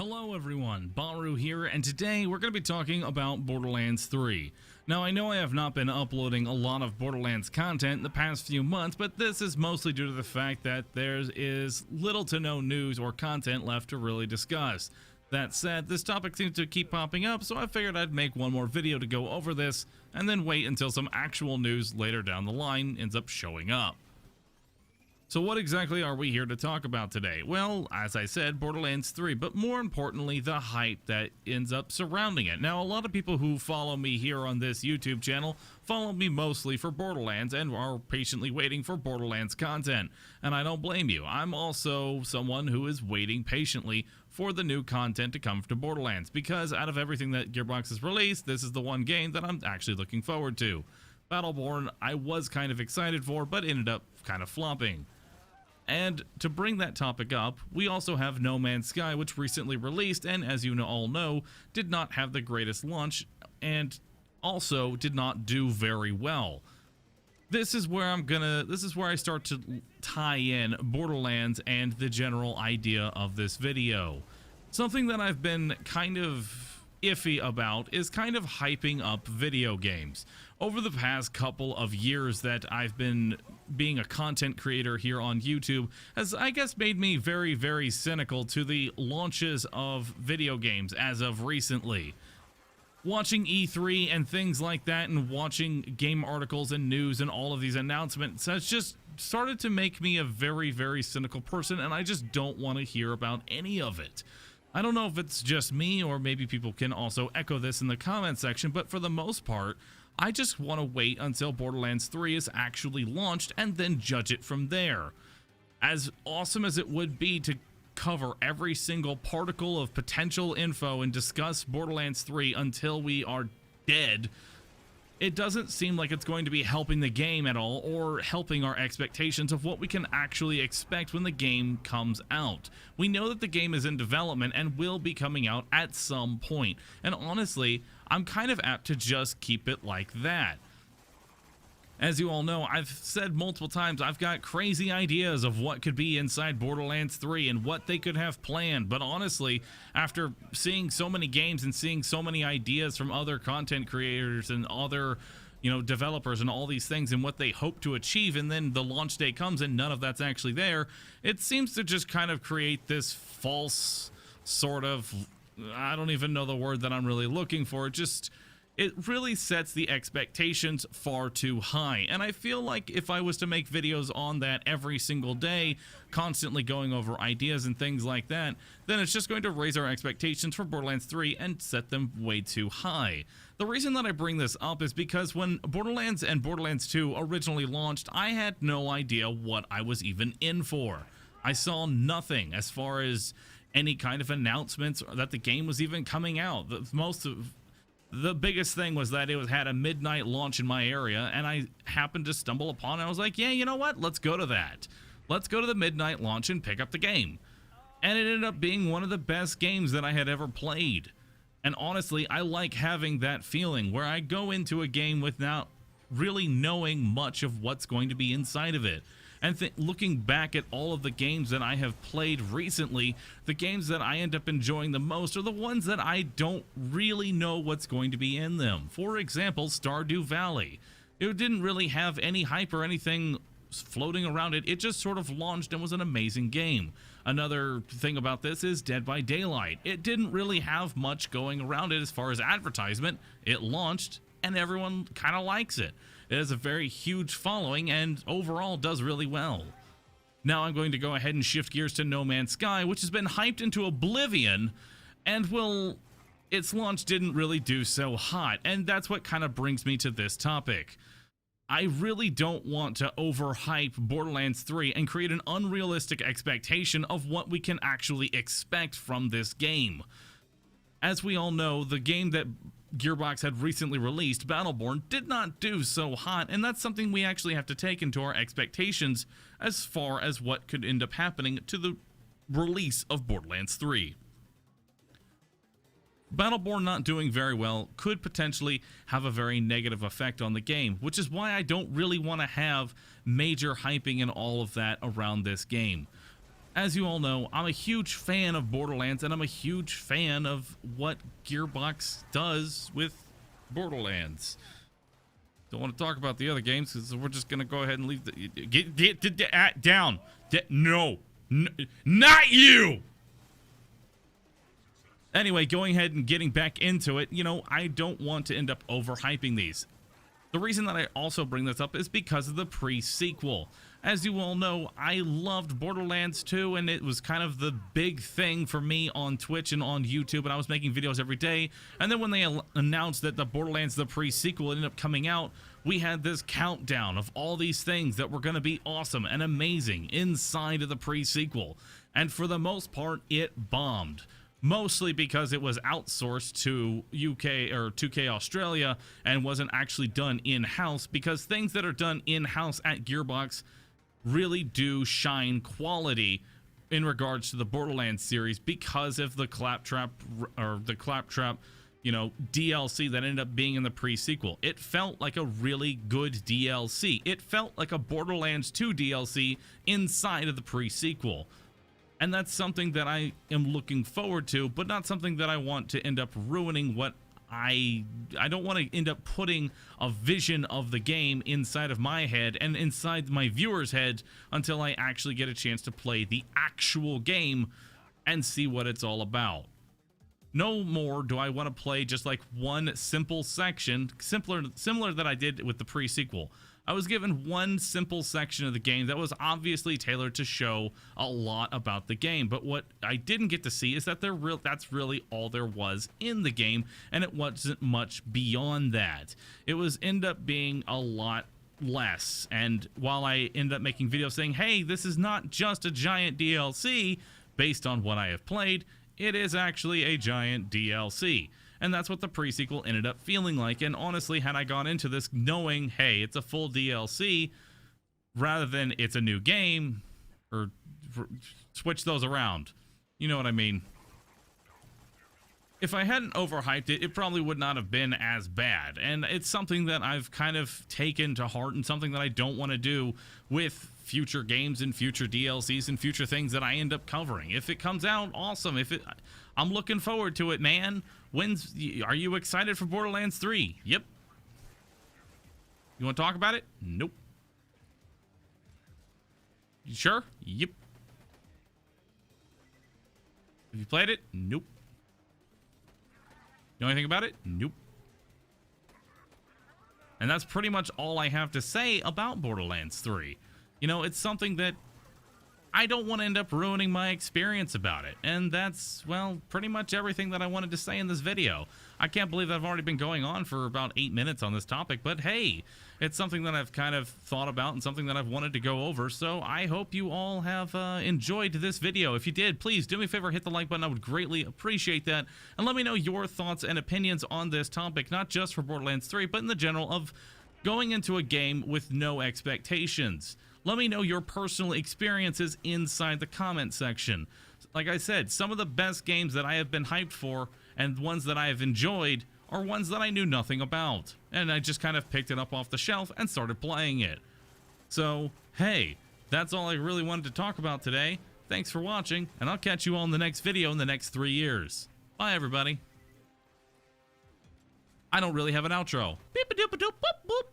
Hello everyone, Baru here, and today we're going to be talking about Borderlands 3. Now I know I have not been uploading a lot of Borderlands content in the past few months, but this is mostly due to the fact that there is little to no news or content left to really discuss. That said, this topic seems to keep popping up, so I figured I'd make one more video to go over this, and then wait until some actual news later down the line ends up showing up. So what exactly are we here to talk about today? Well, as I said, Borderlands 3, but more importantly, the hype that ends up surrounding it. Now, a lot of people who follow me here on this YouTube channel follow me mostly for Borderlands and are patiently waiting for Borderlands content. And I don't blame you. I'm also someone who is waiting patiently for the new content to come to Borderlands, because out of everything that Gearbox has released, this is the one game that I'm actually looking forward to. Battleborn, I was kind of excited for, but ended up kind of flopping. And to bring that topic up, we also have No Man's Sky, which recently released and, as you all know, did not have the greatest launch and also did not do very well. This is where I start to tie in Borderlands and the general idea of this video. Something that I've been kind of iffy about is kind of hyping up video games. Over the past couple of years that I've been being a content creator here on YouTube has, I guess, made me very, very cynical to the launches of video games as of recently. Watching E3 and things like that and watching game articles and news and all of these announcements has just started to make me a very, very cynical person, and I just don't want to hear about any of it. I don't know if it's just me, or maybe people can also echo this in the comment section, but for the most part, I just want to wait until Borderlands 3 is actually launched and then judge it from there. As awesome as it would be to cover every single particle of potential info and discuss Borderlands 3 until we are dead, it doesn't seem like it's going to be helping the game at all or helping our expectations of what we can actually expect when the game comes out. We know that the game is in development and will be coming out at some point, and honestly, I'm kind of apt to just keep it like that. As you all know, I've said multiple times, I've got crazy ideas of what could be inside Borderlands 3 and what they could have planned, but honestly, after seeing so many games and seeing so many ideas from other content creators and other, developers and all these things and what they hope to achieve, and then the launch day comes and none of that's actually there, it seems to just kind of create this false sort of, I don't even know the word that I'm really looking for, it really sets the expectations far too high, and I feel like if I was to make videos on that every single day, constantly going over ideas and things like that, then it's just going to raise our expectations for Borderlands 3 and set them way too high. The reason that I bring this up is because when Borderlands and Borderlands 2 originally launched, I had no idea what I was even in for. I saw nothing as far as any kind of announcements that the game was even coming out. The biggest thing was that it had a midnight launch in my area, and I happened to stumble upon it. I was like, yeah, you know what? Let's go to that. Let's go to the midnight launch and pick up the game. And it ended up being one of the best games that I had ever played. And honestly, I like having that feeling where I go into a game without really knowing much of what's going to be inside of it. And looking back at all of the games that I have played recently, the games that I end up enjoying the most are the ones that I don't really know what's going to be in them. For example, Stardew Valley. It didn't really have any hype or anything floating around it. It just sort of launched and was an amazing game. Another thing about this is Dead by Daylight. It didn't really have much going around it as far as advertisement. It launched and everyone kind of likes it. It has a very huge following and overall does really well. Now I'm going to go ahead and shift gears to No Man's Sky, which has been hyped into oblivion, and its launch didn't really do so hot, and that's what kind of brings me to this topic. I really don't want to overhype Borderlands 3 and create an unrealistic expectation of what we can actually expect from this game. As we all know, the game that Gearbox had recently released, Battleborn, did not do so hot, and that's something we actually have to take into our expectations as far as what could end up happening to the release of Borderlands 3. Battleborn not doing very well could potentially have a very negative effect on the game, which is why I don't really want to have major hyping and all of that around this game. As you all know, I'm a huge fan of Borderlands, and I'm a huge fan of what Gearbox does with Borderlands. Don't want to talk about the other games because we're just gonna go ahead and leave the get down. No, not you. Anyway, going ahead and getting back into it, you know, I don't want to end up overhyping these. The reason that I also bring this up is because of the pre-sequel. As you all know, I loved Borderlands 2, and it was kind of the big thing for me on Twitch and on YouTube, and I was making videos every day. And then when they announced that the Borderlands, the pre-sequel, ended up coming out, we had this countdown of all these things that were going to be awesome and amazing inside of the pre-sequel. And for the most part, it bombed. Mostly because it was outsourced to UK or 2K Australia and wasn't actually done in-house, because things that are done in-house at Gearbox really do shine quality in regards to the Borderlands series because of the Claptrap, you know, DLC that ended up being in the pre-sequel. It felt like a really good DLC. It felt like a Borderlands 2 DLC inside of the pre-sequel. And that's something that I am looking forward to, but not something that I want to end up ruining what I don't want to end up putting a vision of the game inside of my head and inside my viewers' head until I actually get a chance to play the actual game and see what it's all about. No more do I want to play just like one simple section, similar that I did with the pre-sequel. I was given one simple section of the game that was obviously tailored to show a lot about the game, but what I didn't get to see is that that's really all there was in the game, and it wasn't much beyond that. It was end up being a lot less, and while I ended up making videos saying, hey, this is not just a giant DLC based on what I have played, it is actually a giant DLC. And that's what the pre-sequel ended up feeling like. And honestly, had I gone into this knowing, hey, it's a full DLC, rather than it's a new game, or switch those around. You know what I mean? If I hadn't overhyped it, it probably would not have been as bad. And it's something that I've kind of taken to heart and something that I don't want to do with future games and future DLCs and future things that I end up covering. If it comes out, awesome. I'm looking forward to it, man. Are you excited for Borderlands 3? Yep. You want to talk about it? Nope. You sure? Yep. Have you played it? Nope. Know anything about it? Nope. And that's pretty much all I have to say about Borderlands 3. You know, it's something that I don't want to end up ruining my experience about it. And that's, well, pretty much everything that I wanted to say in this video. I can't believe that I've already been going on for about 8 minutes on this topic, but hey, it's something that I've kind of thought about and something that I've wanted to go over. So I hope you all have enjoyed this video. If you did, please do me a favor, hit the like button. I would greatly appreciate that. And let me know your thoughts and opinions on this topic, not just for Borderlands 3, but in the general of going into a game with no expectations. Let me know your personal experiences inside the comment section. Like I said, some of the best games that I have been hyped for and ones that I have enjoyed are ones that I knew nothing about. And I just kind of picked it up off the shelf and started playing it. So, hey, that's all I really wanted to talk about today. Thanks for watching, and I'll catch you all in the next video in the next 3 years. Bye, everybody. I don't really have an outro. Beep-a-doop-a-doop, boop, boop.